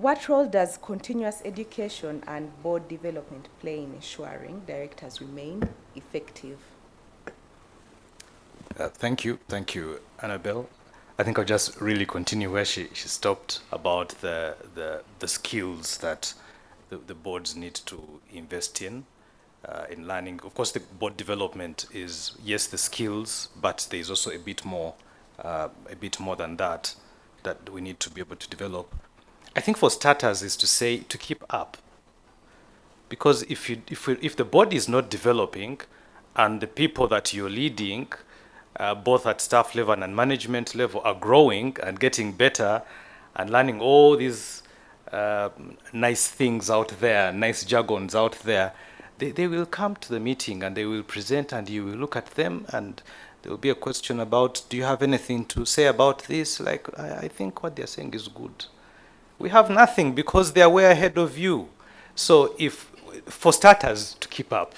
What role does continuous education and board development play in ensuring directors remain effective? Thank you, Annabelle. I think I'll just really continue where she stopped about the skills that the boards need to invest in learning. Of course, the board development is, yes, the skills, but there's also a bit more than that we need to be able to develop. I think for starters is to say to keep up, because if the board is not developing, and the people that you're leading, both at staff level and management level, are growing and getting better and learning all these nice things out there, nice jargons out there, they will come to the meeting and they will present, and you will look at them, and there will be a question about, do you have anything to say about this? Like, I think what they're saying is good. We have nothing because they are way ahead of you. So for starters, to keep up,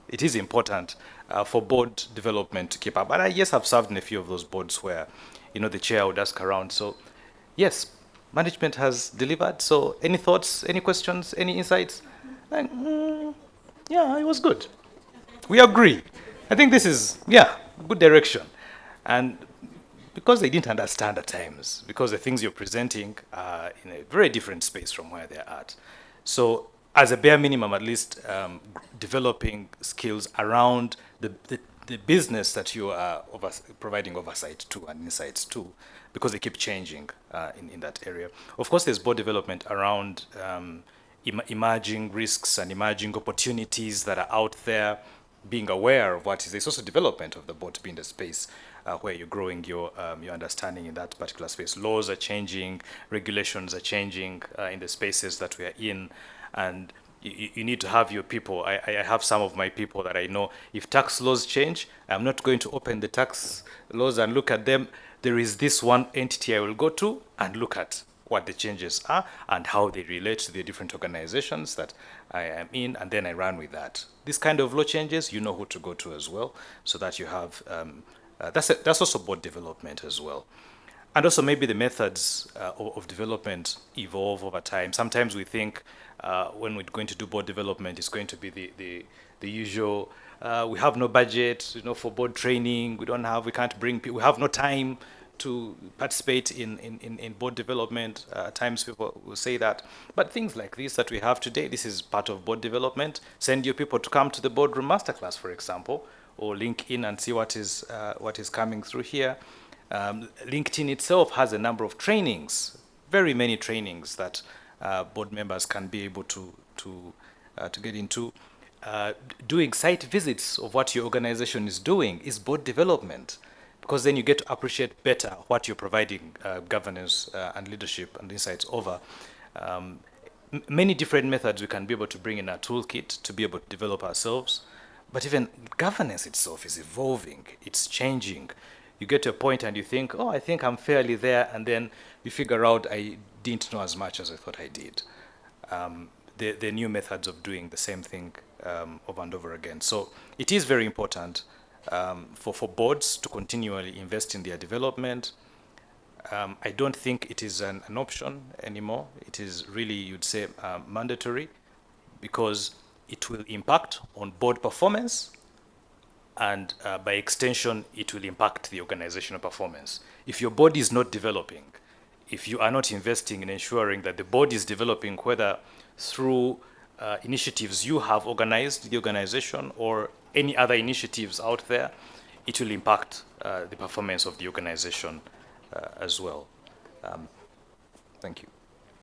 it is important for board development to keep up. And yes, I've served in a few of those boards where, the chair would ask around. So yes, management has delivered. So any thoughts, any questions, any insights? Like, yeah, it was good. We agree. I think this is, good direction. And because they didn't understand at times, because the things you're presenting are in a very different space from where they're at. So as a bare minimum, at least developing skills around the business that you are providing oversight to and insights to, because they keep changing in that area. Of course, there's board development around emerging risks and emerging opportunities that are out there, being aware of what is. There's also development of the board to be in the space where you're growing your understanding in that particular space. Laws are changing, regulations are changing in the spaces that we are in, and you need to have your people. I have some of my people that I know, if tax laws change, I'm not going to open the tax laws and look at them. There is this one entity I will go to and look at what the changes are and how they relate to the different organizations that I am in, and then I run with that. This kind of law changes, you know who to go to as well, so that you have, that's also board development as well. And also maybe the methods of development evolve over time. Sometimes we think when we're going to do board development, it's going to be the usual, we have no budget, for board training, we can't bring people, we have no time to participate in board development. At times people will say that. But things like this that we have today, this is part of board development. Send your people to come to the Boardroom Masterclass, for example, or link in and see what is coming through here. LinkedIn itself has a number of trainings, very many trainings that board members can be able to get into. Doing site visits of what your organization is doing is board development, because then you get to appreciate better what you're providing governance and leadership and insights over. Many different methods we can be able to bring in our toolkit to be able to develop ourselves. But even governance itself is evolving, it's changing. You get to a point and you think, I think I'm fairly there, and then you figure out I didn't know as much as I thought I did. The new methods of doing the same thing over and over again. So it is very important for boards to continually invest in their development. I don't think it is an option anymore. It is really, you'd say, mandatory, because it will impact on board performance, and by extension, it will impact the organizational performance. If your board is not developing, if you are not investing in ensuring that the board is developing, whether through initiatives you have organized the organization or any other initiatives out there, it will impact the performance of the organization as well. Thank you.